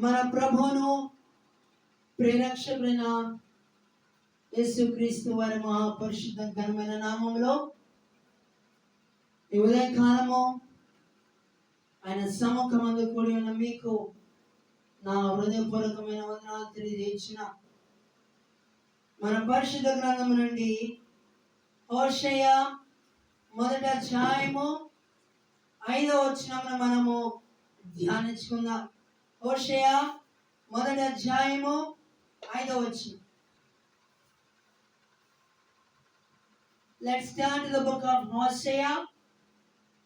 మన ప్రభువును ప్రేరక్షకుడైన యేసుక్రీస్తు వారి మహాపరిశుద్ధ ఘనమైన నామంలో ఈ ఉదయకాలము ఆయన సముఖమందు కూడి ఉన్న మీకు నా హృదయపూర్వకమైన వందనాలు తెలియజేసిన మన పరిశుద్ధ గ్రంథము నుండి హోషేయ 1వ అధ్యాయము 5వ వచనమును మనము ధ్యానించుకుందాం. హోషేయ 1వ అధ్యాయము 5వ వచనం. Let's turn to the book of Hosea,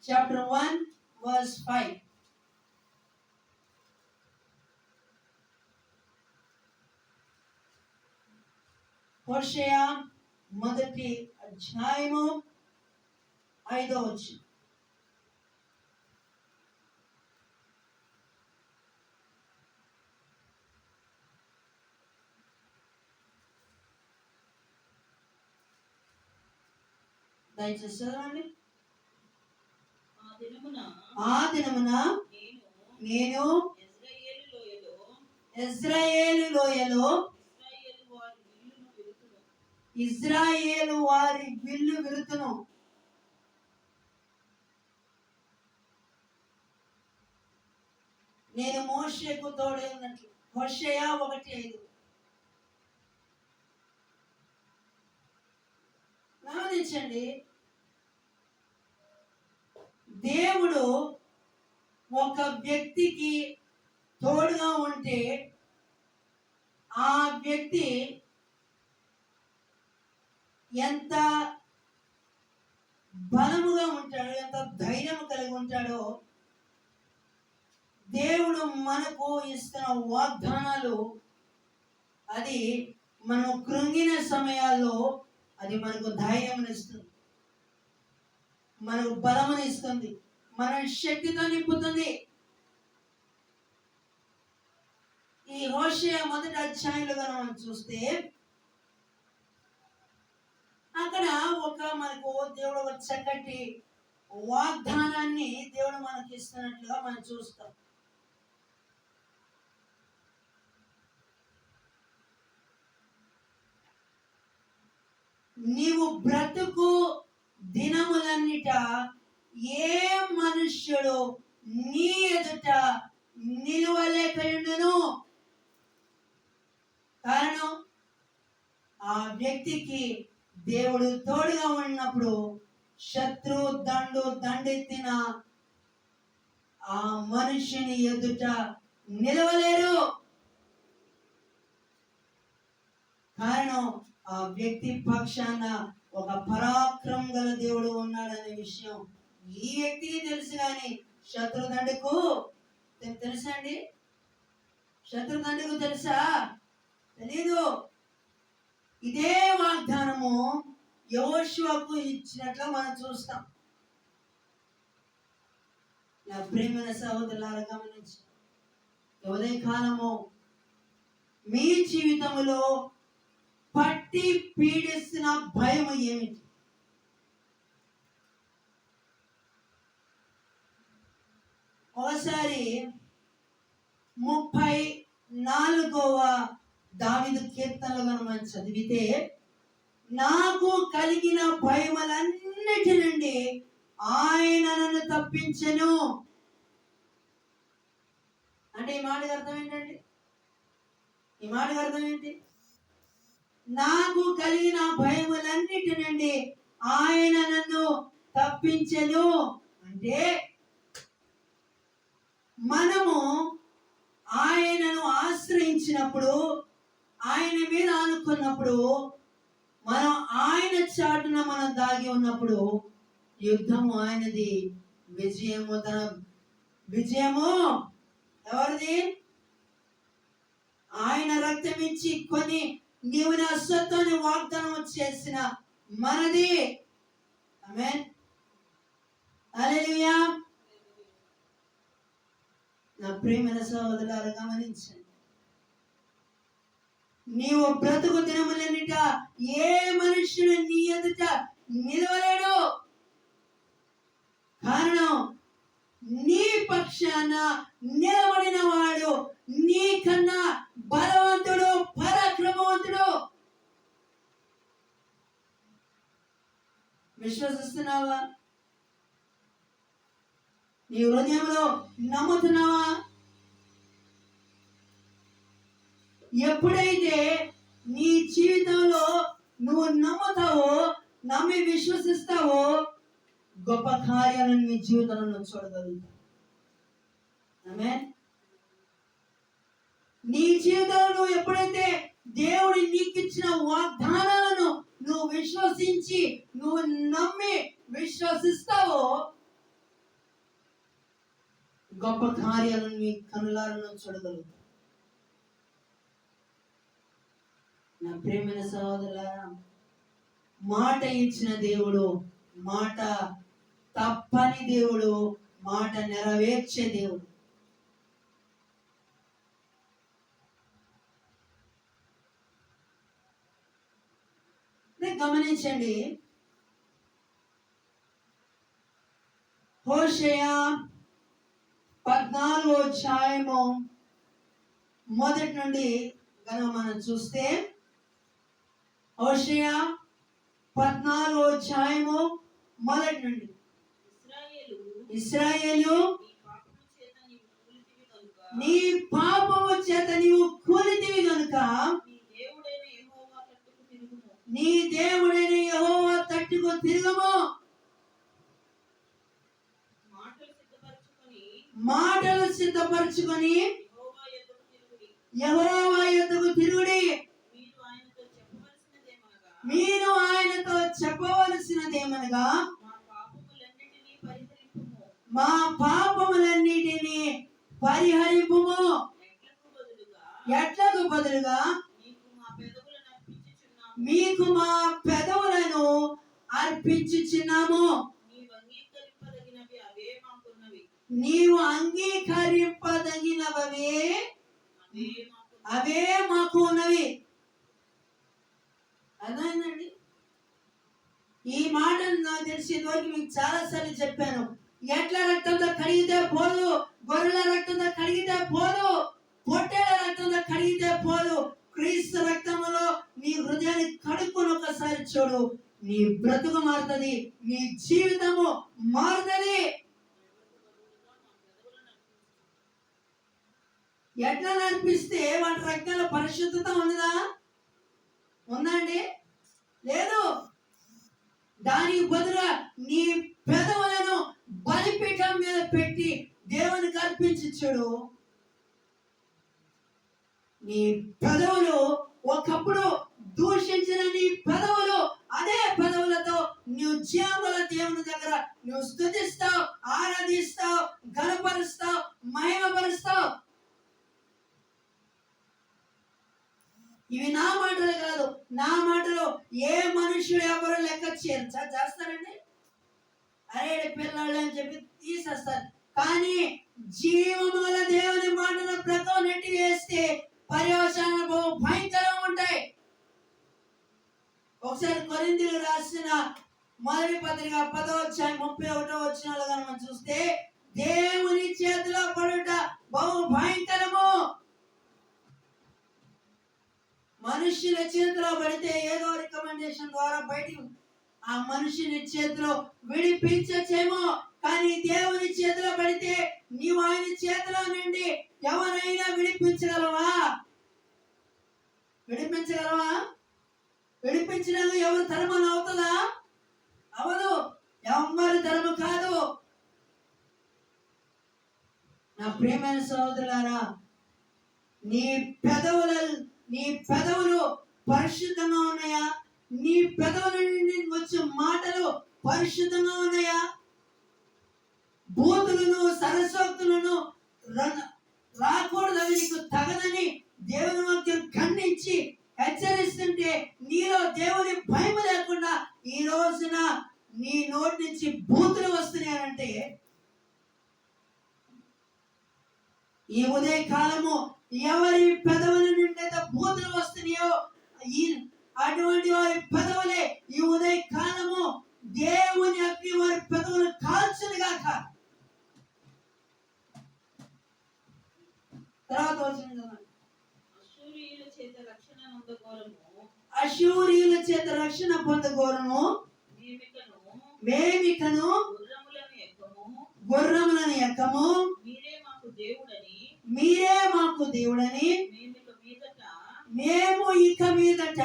chapter 1, verse 5. హోషేయ 1వ అధ్యాయము 5వ వచనం. దయచేసి చదవండి. ఆ దినమున నేను ఇజ్రాయేలు లోయలో ఇజ్రాయేలు వారి విల్లు విరుతును. నేను మోషేకు తోడై ఉన్నట్లు. హోషేయ 1:5. గమనించండి, దేవుడు ఒక వ్యక్తికి తోడుగా ఉంటే ఆ వ్యక్తి ఎంత బలముగా ఉంటాడో, ఎంత ధైర్యం కలిగి ఉంటాడో, దేవుడు మనకు ఇస్తున్న వాగ్దానాలు అది మనం కృంగిన సమయాల్లో అది మనకు ధైర్యం ఇస్తుంది, మనకు బలముని ఇస్తుంది, మన శక్తితో నింపుతుంది. ఈ హోషేయ 1వ అధ్యాయంలో మనం చూస్తే అక్కడ మనకు దేవుడు ఒక చక్కటి వాగ్దానాన్ని దేవుడు మనకి ఇస్తున్నట్లుగా మనం చూస్తాం. నీవు బ్రతుకు దినములన్నిట ఏ మనుష్యుడు నీ ఎదుట నిలువలేకపోయిండును. కారణం, ఆ వ్యక్తికి దేవుడు తోడుగా ఉన్నప్పుడు శత్రు దండెత్తిన ఆ మనుషుని ఎదుట నిలవలేరు. కారణం, ఆ వ్యక్తి పక్షాన ఒక పరాక్రమం గల దేవుడు ఉన్నాడనే విషయం ఈ వ్యక్తికి తెలుసు. కానీ శత్రుదండకు తెలుసా అండి? శత్రుదండకు తెలుసా? తెలీదు. ఇదే వాగ్దానము యెహోషువకు ఇచ్చినట్లు మనం చూస్తాం. నా ప్రియమైన సహోదరులారా, గమనించి ఉదయ కాలము మీ జీవితంలో పట్టి పీడిస్తున్న భయం ఏమిటి? ఒకసారి 34వ దావీదు కీర్తనలో మనం చదివితే, నాకు కలిగిన భయములన్నిటి నుండి ఆయన నన్ను తప్పించెను అంటే ఈ మాటకు అర్థం ఏంటండి? ఈ మాటకు అర్థం ఏంటి? నాకు కలిగిన భయములన్నిటి నుండి ఆయన నన్ను తప్పించెను అంటే మనము ఆయనను ఆశ్రయించినప్పుడు, ఆయన మీద ఆనుకున్నప్పుడు, మనం ఆయన చాటున మనం దాగి ఉన్నప్పుడు యుద్ధము ఆయనది, విజయము ఎవరిది? ఆయన రక్తం ఇచ్చి కొని నీవు నా సొత్తని వాగ్దానం చేసిన మనది. ఆమేన్, హల్లెలూయా. నా ప్రియమైన సహోదరులారా, గమనించండి, నీవు బ్రతుకు దినములన్నిట ఏ మనుష్యుడు నీ ఎదుట నిలవలేడు. కారణం, నీ పక్షాన నిలబడిన వాడు నీ విశ్వసిస్తున్నావా? నీ హృదయంలో నమ్ముతున్నావా? ఎప్పుడైతే నీ జీవితంలో నువ్వు నమ్ముతావో, నమ్మి విశ్వసిస్తావో, గొప్ప కార్యాలను నీ జీవితంలో చూడగలుగుతావు. ఆమేన్. నీ జీవితంలో ఎప్పుడైతే దేవుడు నీకు ఇచ్చిన వాగ్దానాలను నువ్వు విశ్వసించి, నువ్వు నమ్మి విశ్వసిస్తావో, గొప్ప కార్యాలను నీ కనులారా చూడగలుగుతావు. నా ప్రియమైన సహోదరులారా, మాట ఇచ్చిన దేవుడు, మాట తప్పని దేవుడు, మాట నెరవేర్చే దేవుడు. గమనించండి, హోషేయ 14వ అధ్యాయము మొదటి నుండి కనుక మనం చూస్తే, హోషేయ 14వ అధ్యాయము మొదటి నుండి, ఇశ్రాయేలు నీ పాపము చేత నీవు కూలితివి గనుక నీ దేవుడైన యెహోవా తట్టుకు తిరుగుము. మాటలు సిద్ధపరచుకొని యెహోవా యొద్దకు తిరుగుడి. మీరు ఆయనతో చెప్పవలసినదేమనగా, మా పాపములన్నిటినీ పరిహరింపుము. ఎట్లకు బదులుగా మీకు మా పెదవులను అర్పించుచున్నాము. నీవు అంగీకరింపదగినవే అవే మాకు ఉన్నవి. అదేనండి, ఈ మాటను నాకు తెలిసేందువరకు మీకు చాలా సార్లు చెప్పాను. ఎట్ల రక్తంతో కడిగితే పోదు, గొర్రెల రక్తంతో కడిగితే పోదు, పొట్టేళ్ల రక్తంతో కడిగితే పోదు. క్రీస్తు రక్తములో నీ హృదయాన్ని కడుక్కొని ఒకసారి చూడు, నీ బ్రతుకు మారుతుంది, నీ జీవితము మారుతుంది. ఎట్లా నడిపిస్తే వాటి రక్తంలో పరిశుద్ధత ఉన్నదా? ఉందండి? లేదు. దానికి బదులుగా నీ పెదవులను బలిపీఠం మీద పెట్టి దేవునికి అర్పించి చూడు. నీ పెదవులు ఒకప్పుడు దూషించిన నీ పెదవులు, అదే పెదవులతో నువ్వు జీవముల దేవుని దగ్గర నువ్వు స్తుతిస్తావు, ఆరాధిస్తావు, ఘనపరుస్తావు, మహిమపరుస్తావు. ఇవి నా మాటలు కాదు. నా మాటలు ఏ మనుషుడు ఎవరు లెక్క చేస్తారండి? అరే పిల్లలు అని చెప్పి తీసేస్తారు. కానీ జీవముల దేవుని మాటల ప్రకారం నెట్టి వేస్తే పర్యవసానాలు భయంకరంగా ఉంటాయి. ఒకసారి కొరింథీయులకు రాసిన మొదటి పత్రిక 10వ అధ్యాయం 31వ వచనాలు మనం చూస్తే, దేవుని చేతిలో పడుట బహు భయంకరము. మనుషుల చేతిలో పడితే ఏదో రికమెండేషన్ ద్వారా బయటికి ఆ మనుషుని చేతిలో విడిపించచ్చేమో, కానీ దేవుని చేతిలో పడితే నీవు ఆయన చేతిలో నుండి ఎవరైనా విడిపించగలవా? విడిపించగలవా? విడిపించడానికి ఎవరు తరమని అవుతుందా? అవదు. ఎవరి తరము కాదు. నా ప్రియమైన సహోదరులారా, నీ పెదవులు పరిశుద్ధంగా ఉన్నాయా? నీ పెదవుల నుండి వచ్చే మాటలు పరిశుద్ధంగా ఉన్నాయా? బూతులను సరసోక్తులను రాకూడదని నీకు తగదని దేవుని వాక్యం ఖండించి హెచ్చరిస్తుంటే నీలో దేవుని భయం లేకుండా ఈ రోజున నీ నోటి నుంచి బూతులు వస్తున్నాయంటే, ఈ ఉదయ కాలము ఎవరి పెదవుల నుండి అయితే బూతులు వస్తున్నాయో అటువంటి వారి పెదవులే ఈ ఉదయ కాలము దేవుని అగ్ని వారి పెదవులు కాల్చును గాక. తర్వాత వచ్చిన అశూరీయుల చేత రక్షణ పొందగోరము మేమికను గుర్రములను ఎక్కము, మీరే మాకు దేవుడని మేము ఇక మీదట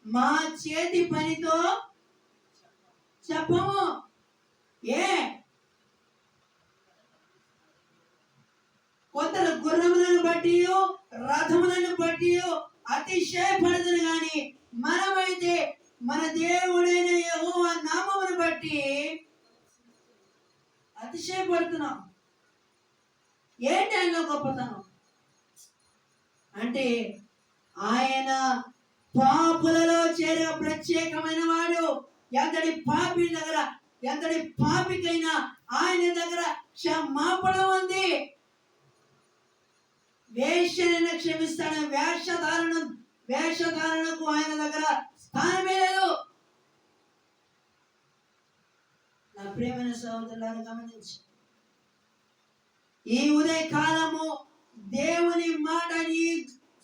మా చేతి పనితో చెప్పము. ఏ కొందరు గుర్రములను బట్టి రథములను బట్టి అతిశయపడదురు గాని మనమైతే మన దేవుడైన యెహోవా నామమును బట్టి అతిశయపడుతున్నాం. ఏంటి ఆయనలో గొప్పతనం అంటే ఆయన పాపులలో చేరే ప్రత్యేకమైన వాడు. ఎంతటి పాపి దగ్గర, ఎంతటి పాపికైనా ఆయన దగ్గర క్షమాపణ ఉంది. వేశ్యనైనా క్షమిస్తాడు. వేషధారణకు ఆయన దగ్గర స్థానమే లేదు. నా ప్రియమైన సహోదరులను గమనించి ఈ ఉదయ కాలము దేవుని మాట నీ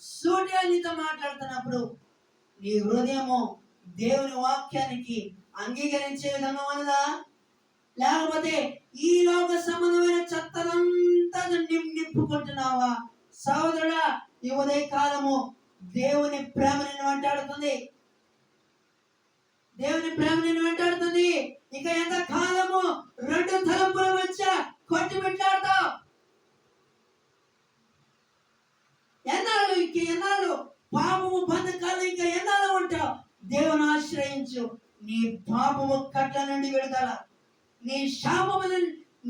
సూర్యానితో మాట్లాడుతున్నప్పుడు నీ హృదయము దేవుని వాక్యానికి అంగీకరించే విధంగా ఉన్నదా, లేకపోతే ఈ లోక సంబంధమైన చెత్తనంతా నింపుకుంటున్నావా? సహోదరుడా, ఈ ఉదయ కాలము దేవుని ప్రేమ నిన్ను వెంటాడుతుంది. దేవుని ప్రేమ నిన్ను వెంటాడుతుంది. ఇక ఎంత కాలము రెండు తలంపుల మధ్య కొట్టుమిట్లాడతావు? ఎన్నాళ్ళు పాపము బంధకాలు ఇంకా ఎన్నాళ్ళు ఉంటావు? దేవుని ఆశ్రయించు. నీ పాపము కట్ల నుండి విడుదల, నీ శాపము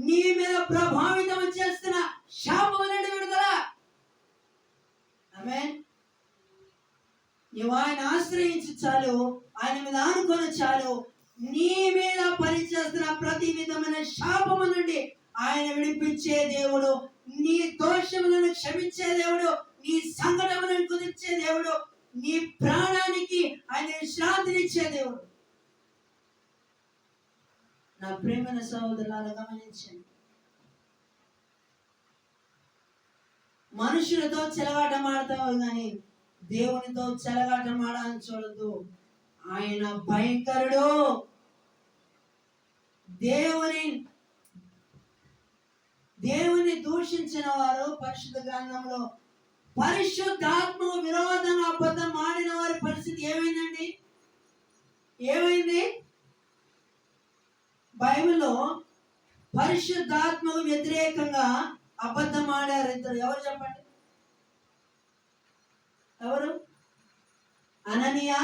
నీ మీద ప్రభావితం చేస్తున్న శాపము నుండి విడుదల. ఆమేన్. నువ్వు ఆయన ఆశ్రయించు చాలు, ఆయన మీద ఆనుకొని చాలు. నీ మీద పనిచేస్తున్న ప్రతి విధమైన శాపము నుండి ఆయన విడిపించే దేవుడు, నీ దోషములను క్షమించే దేవుడు, నీ సంకటములను కుదిర్చే దేవుడు, నీ ప్రాణానికి ఆయన విశ్రాంతినిచ్చే దేవుడు. నా ప్రేమైన సహోదరులను గమనించండి. మనుషులతో చెలగాటం ఆడతావు కానీ దేవునితో చెలగాటం ఆడాలని చూడద్దు. ఆయన భయంకరుడు. దేవుని దూషించిన వారు పరిశుద్ధ గ్రంథంలో పరిశుద్ధాత్మకు విరోధంగా అబద్ధం ఆడిన వారి పరిస్థితి ఏమైందండి? ఏమైంది? బైబిల్లో పరిశుద్ధాత్మకు వ్యతిరేకంగా అబద్ధం ఆడారు ఇద్దరు. ఎవరు చెప్పండి? ఎవరు? అననీయ,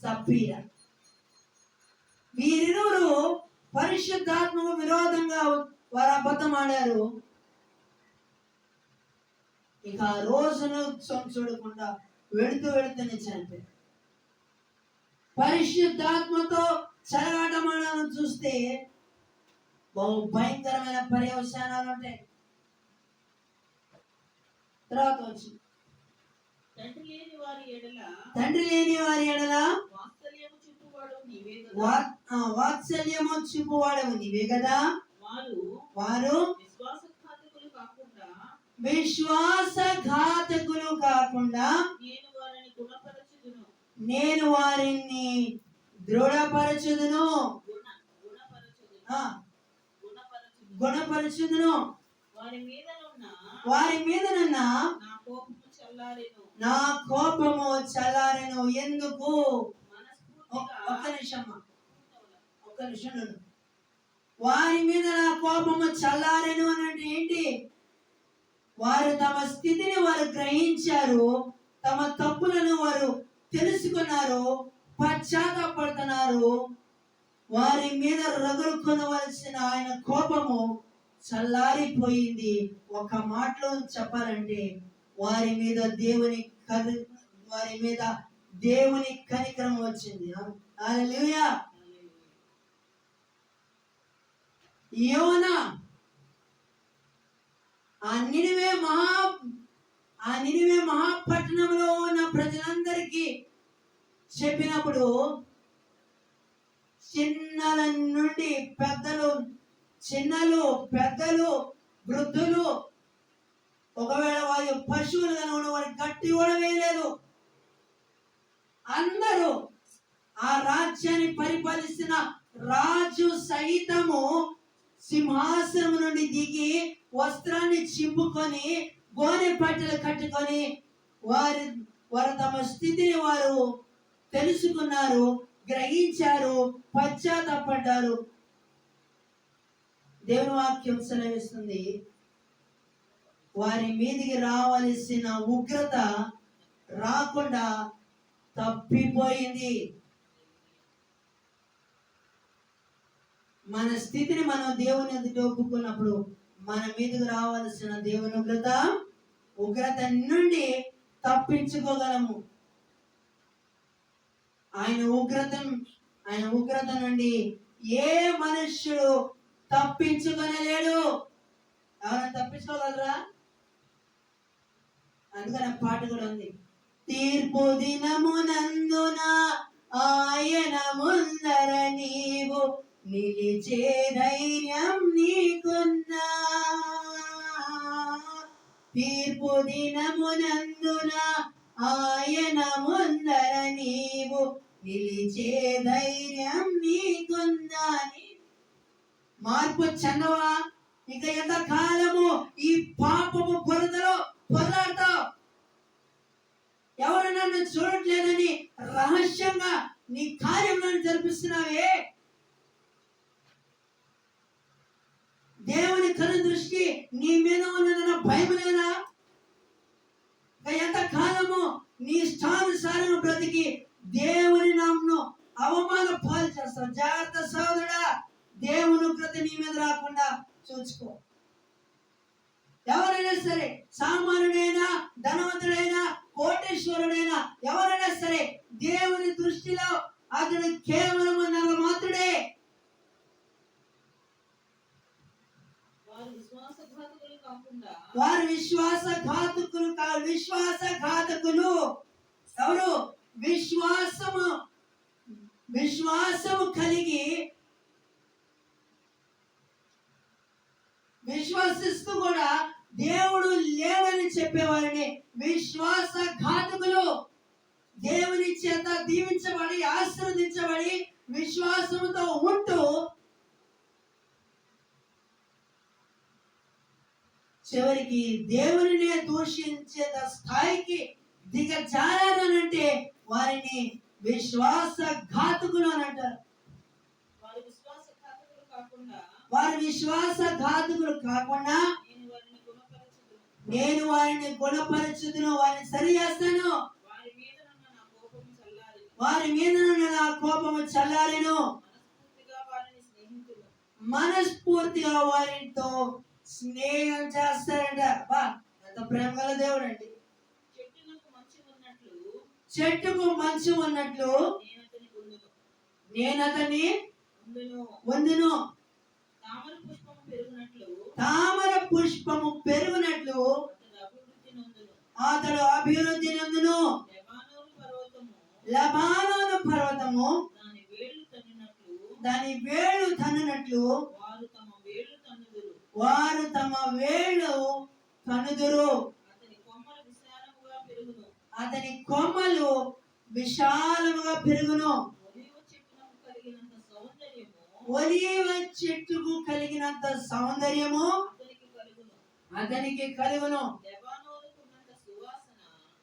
సప్పీరా. వీరిరువురు పరిశుద్ధాత్మకు విరోధంగా వారు అబద్ధం ఆడారు. ఇక ఆ రోజును చూడకుండా వెళుతూనే చనిపోయారు. పరిశుద్ధాత్మతో చెలగాటమాడాలని చూస్తే బహు భయంకరమైన పర్యవసానాలు ఉంటాయి. తర్వాత వచ్చి తండ్రి లేని వారి ఎడల వాత్సల్యము చూపువాడవు నీవే కదా. వారు విశ్వాసఘాతకులు కాకుండా నేను వారిని దృఢపరచుదును, గుణపరచుదును. వారి మీదనున్న నా కోపము చల్లారెను. ఎందుకు? ఒక్క నిమిషం. వారి మీద నా కోపము చల్లారెను అంటే ఏంటి? వారు తమ స్థితిని వారు గ్రహించారు, తమ తప్పులను వారు తెలుసుకున్నారు, పశ్చాత్తాపడుతున్నారు. వారి మీద రగులుకొనవలసిన ఆయన కోపము చల్లారిపోయింది. ఒక మాటలో చెప్పాలంటే వారి మీద దేవుని కనికరం వచ్చింది. హల్లెలూయా. యోనా ఆ నినివే మహాపట్టణంలో ఉన్న ప్రజలందరికీ చెప్పినప్పుడు చిన్నలు పెద్దలు వృద్ధులు, ఒకవేళ వారి పశువులు కనుక వారి గట్టి కూడా వేయలేదు. ఆ రాజ్యాన్ని పరిపాలిస్తున్న రాజు సైతము సింహాసనం నుండి దిగి వస్త్రాన్ని చింపుకొని గోనె పట్టెలు కట్టుకొని వారు వారు తమ స్థితిని వారు తెలుసుకున్నారు, గ్రహించారు, పశ్చాత్తాపడ్డారు. దేవుని వాక్యం సెలవిస్తుంది, వారి మీదికి రావలసిన ఉగ్రత రాకుండా తప్పిపోయింది. మన స్థితిని మనం దేవుని ఎదుట ఒప్పుకున్నప్పుడు మన మీదకి రావాల్సిన దేవుని ఉగ్రత నుండి తప్పించుకోగలము. ఆయన ఉగ్రత నుండి ఏ మనుష్యుడు తప్పించుకొనలేడు. ఎవరైనా తప్పించుకోగలరా? అందుకని పాట కూడా ఉంది, తీర్పు దినమునందున ఆయన ముందర నీవు నిలిచే ధైర్యం నీకున్నా. తీర్పు దినమునందున ఆయన ముందర నీవు నిలిచే ధైర్యం నీకున్నా. మార్పు చెందవా? ఇక ఎంత కాలము ఈ పాపము బురదలో పొరలాడతావు? ఎవరు నన్ను చూడట్లేదని రహస్యంగా నీ కార్యములను జరిపిస్తున్నావే. దేవుని కను దృష్టి నీ మీద ఉన్న భయం లేదా? ఎంత కాలము నీ ఇష్టానుసారం బ్రతికి దేవుని నామమును అవమాన పాలు చేస్తావు. జాగ్రత్త సోదరుడా, దేవుని ఉగ్రత నీ మీద రాకుండా చూసుకో. ఎవరైనా సరే, సామాన్యుడైనా ధనవంతుడైనా కోటేశ్వరుడైనా ఎవరైనా సరే, దేవుని దృష్టిలో అతడు కేవలం నరమాత్రుడే. వారు విశ్వాసఘాతకులు కాదు. విశ్వాసఘాతకులు ఎవరు? విశ్వాసము కలిగి విశ్వసిస్తూ కూడా దేవుడు లేడని చెప్పేవారిని విశ్వాసఘాతకులు. దేవుని చేత దీవించబడి ఆశీర్వదించబడి విశ్వాసముతో ఉంటూ చివరికి దేవునినే దూషించే స్థాయికి దిగజారానంటే వారిని విశ్వాసఘాతకులు అని అంటారు. వారి విశ్వాసఘాతకులు కాకుండా నేను వారిని గుణపరచుదును, వారిని సరి చేస్తాను, వారి మీద నా కోపము చల్లారెను. మనస్ఫూర్తిగా వారితో స్నేహం చేస్తారంట. ఎంత ప్రేమ గల దేవుడు అండి. చెట్టుకు మంచు ఉన్నట్లు నేను అతన్ని వందును. తామర పుష్పము పెరుగునట్లు అతడు అభివృద్ధి నందును. లెబానోను పర్వతము దాని వేళ్ళు తన్నునట్లు వారు తమ వేళ్ళు కనుదురు. అతని కొమ్మలు విశాలముగా పెరుగును. ఒలీవ చెట్టుకు కలిగినంత సౌందర్యము అతనికి కలుగును.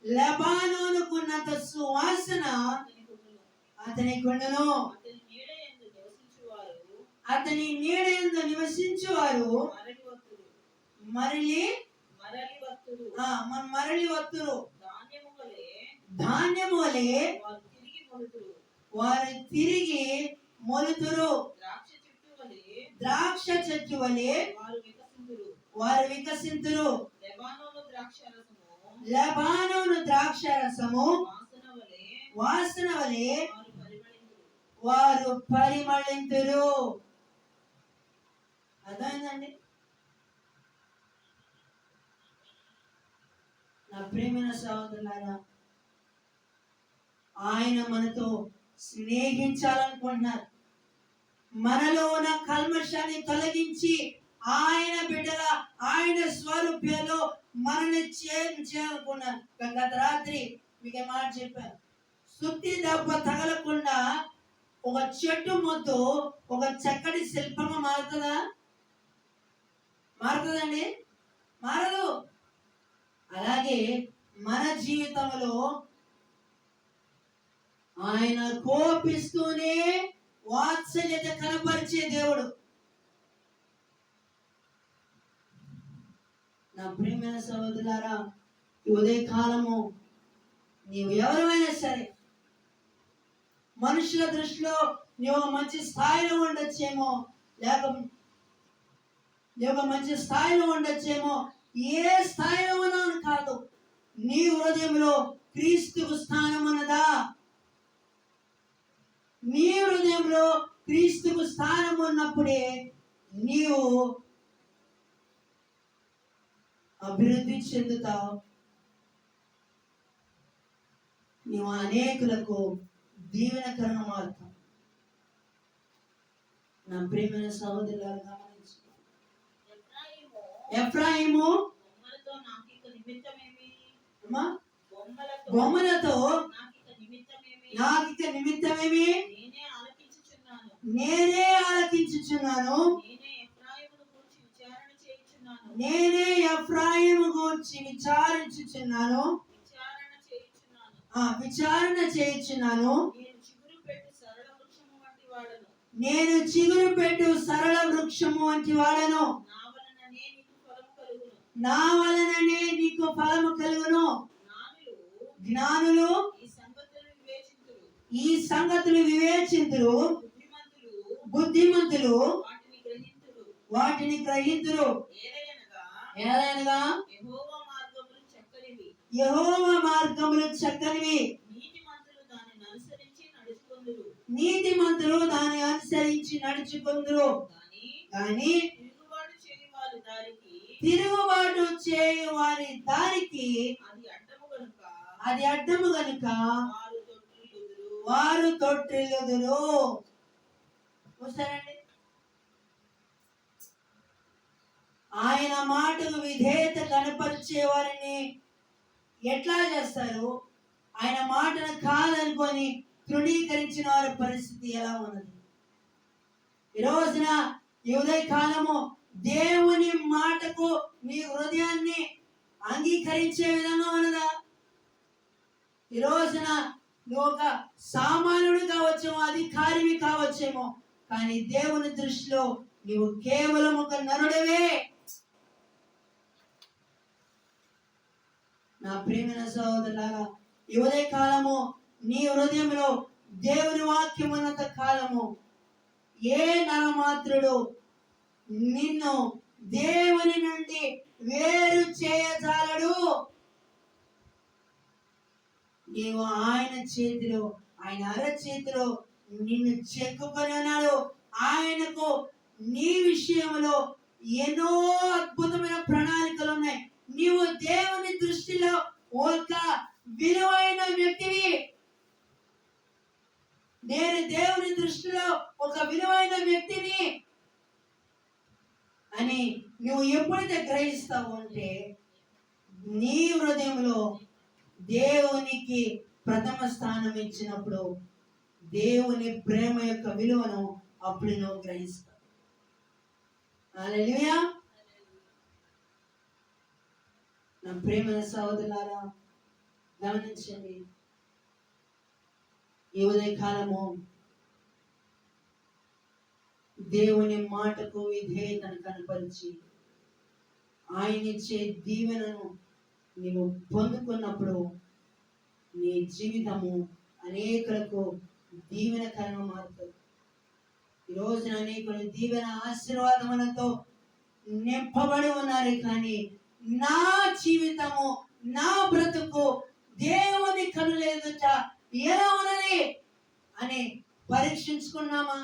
లెబానోనుకున్నంత సువాసన అతనికి ఉండును. అతని నీడయందు నివసించువారు మరలి వత్తురు. ధాన్యము వలె వారు తిరిగి మొలుతురు. ద్రాక్ష చెట్టు వలె వారు వికసింతురు. లెబానోను ద్రాక్ష రసము వాసన వలె వారు పరిమళింతురు. అర్థమైందండి? నా ప్రేమైన సహోదరులారా, ఆయన మనతో స్నేహించాలనుకుంటున్నారు. మనలో ఉన్న కల్మషాన్ని తొలగించి ఆయన బిడ్డగా ఆయన స్వరూప్యంలో మనల్ని చేయాలనుకున్నారు. గత రాత్రి మీకు మాట చెప్పాను, సుత్తి దెబ్బ తగలకుండా ఒక చెట్టు మొద్దు ఒక చక్కటి శిల్పంగా మారుతుందా? మారుతుందండి? మారదు. అలాగే మన జీవితంలో ఆయన కోపిస్తూనే వాత్సల్యత కనపరిచే దేవుడు. నా ప్రియమైన సహోదరులారా, ఉదయ కాలము నీవు ఎవరైనా సరే మనుషుల దృష్టిలో నీవు మంచి స్థాయిలో ఉండొచ్చేమో, లేక మంచి స్థాయిలో ఉండొచ్చేమో, ఏ స్థాయిలో ఉన్నాను కాదు, నీ హృదయంలో క్రీస్తుకు స్థానం ఉన్నదా? నీ హృదయంలో క్రీస్తుకు స్థానం ఉన్నప్పుడే నీవు అభివృద్ధి చెందుతావు. నీవు అనేకులకు దీవెనకరంగా మారుతావు. నా ప్రియమైన సహోదరులారా, గమనించు. ఎఫ్రాయిము బొమ్మలతో నాకిక నిమిత్తమేమి? నేనే ఆలకించుచున్నాను. నేనే ఎఫ్రాయిము గూర్చి విచారించుచున్నాను. విచారణ చేయుచున్నాను. నేను చిగురు పెట్టు సరళ వృక్షము వంటి వాడను. నా వలననే నీకు ఫలము కలుగును. జ్ఞానులు ఈ సంగతులు వివేచింతురు. బుద్ధిమంతులు వాటిని గ్రహింతురు. ఏలయనగా యెహోవా మార్గములు చక్కనివి. నీతిమంతులు దాన్ని అనుసరించి నడుచుకుందురు. కానీ తిరుగుబాటు చేయు వారి దారికి అది అడ్డము గనుక వారు తొట్టిల్లుదురు. చూస్తారండి, ఆయన మాటకు విధేయత కనపరిచే వారిని ఎట్లా చేస్తారు? ఆయన మాటను కాదనుకొని తృణీకరించిన వారి పరిస్థితి ఎలా ఉన్నది? ఈ రోజున ఈ ఉదయ కాలము దేవుని మాటకు నీ హృదయాన్ని అంగీకరించే విధంగా ఉన్నదా? ఈ రోజున నువ్వు ఒక సామాన్యుడు కావచ్చేమో, అధికారివి కావచ్చేమో, కానీ దేవుని దృష్టిలో నీవు కేవలం ఒక నరుడవే. నా ప్రియమైన సహోదరులారా, ఈ ఉదయ కాలము నీ హృదయంలో దేవుని వాక్యం ఉన్నంత కాలము ఏ నరమాత్రుడు నిన్ను దేవుని నుండి వేరు చేయజాలడు. నీవు ఆయన చేతిలో, ఆయన అరచేతిలో నిన్ను చెక్కుకొని ఉన్నాడు. ఆయనకు నీ విషయంలో ఎన్నో అద్భుతమైన ప్రణాళికలు ఉన్నాయి. నీవు దేవుని దృష్టిలో ఒక విలువైన వ్యక్తివి. నేను దేవుని దృష్టిలో ఒక విలువైన వ్యక్తిని అని నువ్వు ఎప్పుడైతే గ్రహిస్తావు అంటే నీ హృదయంలో దేవునికి ప్రథమ స్థానం ఇచ్చినప్పుడు దేవుని ప్రేమ యొక్క విలువను అప్పుడు నువ్వు గ్రహిస్తావు. హల్లెలూయా. నా ప్రేమ సహోదరులారా, గమనించండి, ఈ ఉదయ కాలము దేవుని మాటకు విధేయతను కనపరిచి ఆయన ఇచ్చే దీవెనను నీవు పొందుకున్నప్పుడు నీ జీవితము అనేకులకు దీవెనకరంగా మారుతుంది. ఈ రోజున అనేకులు దీవెన ఆశీర్వాదములతో నింపబడి ఉన్నారు. కానీ నా జీవితము, నా బ్రతుకు దేవుని కనుల ఎదుట ఎలా ఉన్నది అని పరీక్షించుకున్నామా?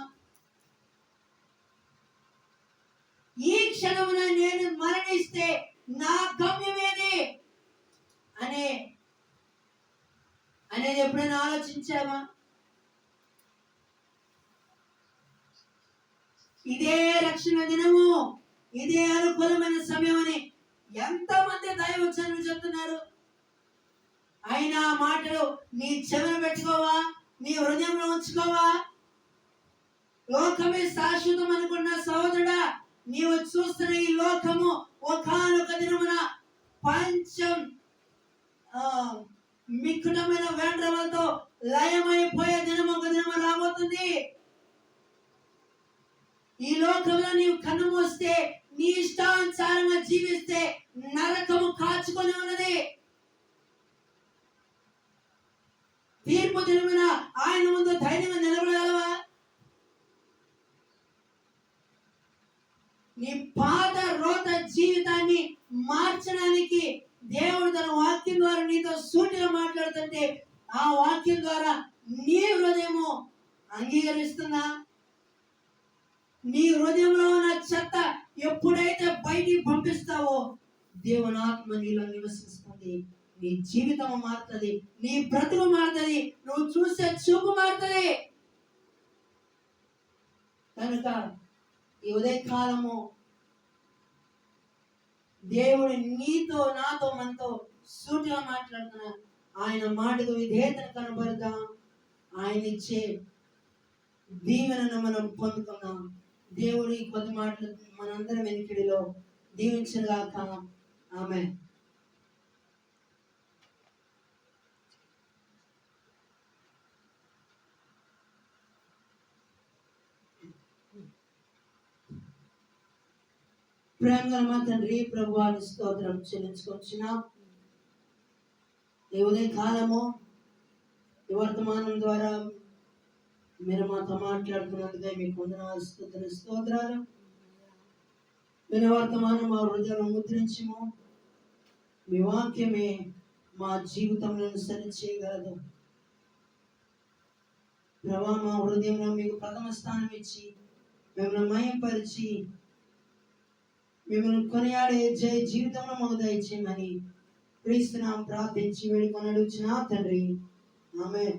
ఈ క్షణమున నేను మరణిస్తే నా గమ్యమేది అనేది ఎప్పుడైనా ఆలోచించావా? ఇదే రక్షణ దినము, ఇదే అనుకూలమైన సమయం అని ఎంతమంది దైవజనులు చెప్తున్నారు. అయినా ఆ మాటలు నీ చెవిన పెట్టుకోవా, నీ హృదయంలో ఉంచుకోవా? లోకమే శాశ్వతం అనుకున్న సహోదరుడా, నీవు చూస్తున్న ఈ లోకము ఒకానొక దినమున పంచం మిక్కుటమైన వేండ్రములతో లయమైపోయే దినం ఒక దినము రాబోతుంది. ఈ లోకంలో నీవు కన్ను మూస్తే, నీ ఇష్టానుసారంగా జీవిస్తే నరకము కాచుకొని ఉన్నది. తీర్పు దినమున ఆయన ముందు ధైర్యంగా నిలబడగలవా? నీ పాత రోత జీవితాన్ని మార్చడానికి దేవుడు తన వాక్యం ద్వారా నీతో సూటిగా మాట్లాడుతుంటే, ఆ వాక్యం ద్వారా నీ హృదయము అంగీకరిస్తుందా? నీ హృదయంలో ఉన్న చెత్త ఎప్పుడైతే బయటికి పంపిస్తావో దేవుని ఆత్మ నీలో నివసిస్తుంది. నీ జీవితం మారుతుంది, నీ బ్రతుకు మారుతుంది, నువ్వు చూసే చూపు మారుతుంది. కనుక ఈ ఉదయకాలము దేవుడు నీతో, నాతో, మనతో సూటిగా మాట్లాడుతున్నా. ఆయన మాటకు విధేయతను కనబడదాం. ఆయన ఇచ్చే దీవెనను మనం పొందుకున్నాం. దేవుడి కొద్ది మాటలు మనందరం వెనుకడిలో దీవించగాక. ఆమేన్. ప్రేమగల మా తండ్రి, ప్రభువాని స్తోత్రం చెల్లించుకొచ్చున్నాం. ఈ ఉదయ కాలము ఈ వర్తమానం ద్వారా మీరు మాతో మాట్లాడుతున్నందుకే మీకు వందనాలు, స్తోత్రాలు. విన వర్తమానం మా హృదయంలో ముద్రించము. మీ వాక్యమే మా జీవితంలో సరి చేయగలదు. ప్రభా, మా హృదయంలో మీకు ప్రథమ స్థానం ఇచ్చి మిమ్మల్ని మయంపరిచి మిమ్మల్ని కొనియాడే జయ జీవితంలో మాకు దయచేయమని క్రీస్తునామమున ప్రార్థించి వేడుకొని అడుగుచున్నా తండ్రి. ఆమేన్.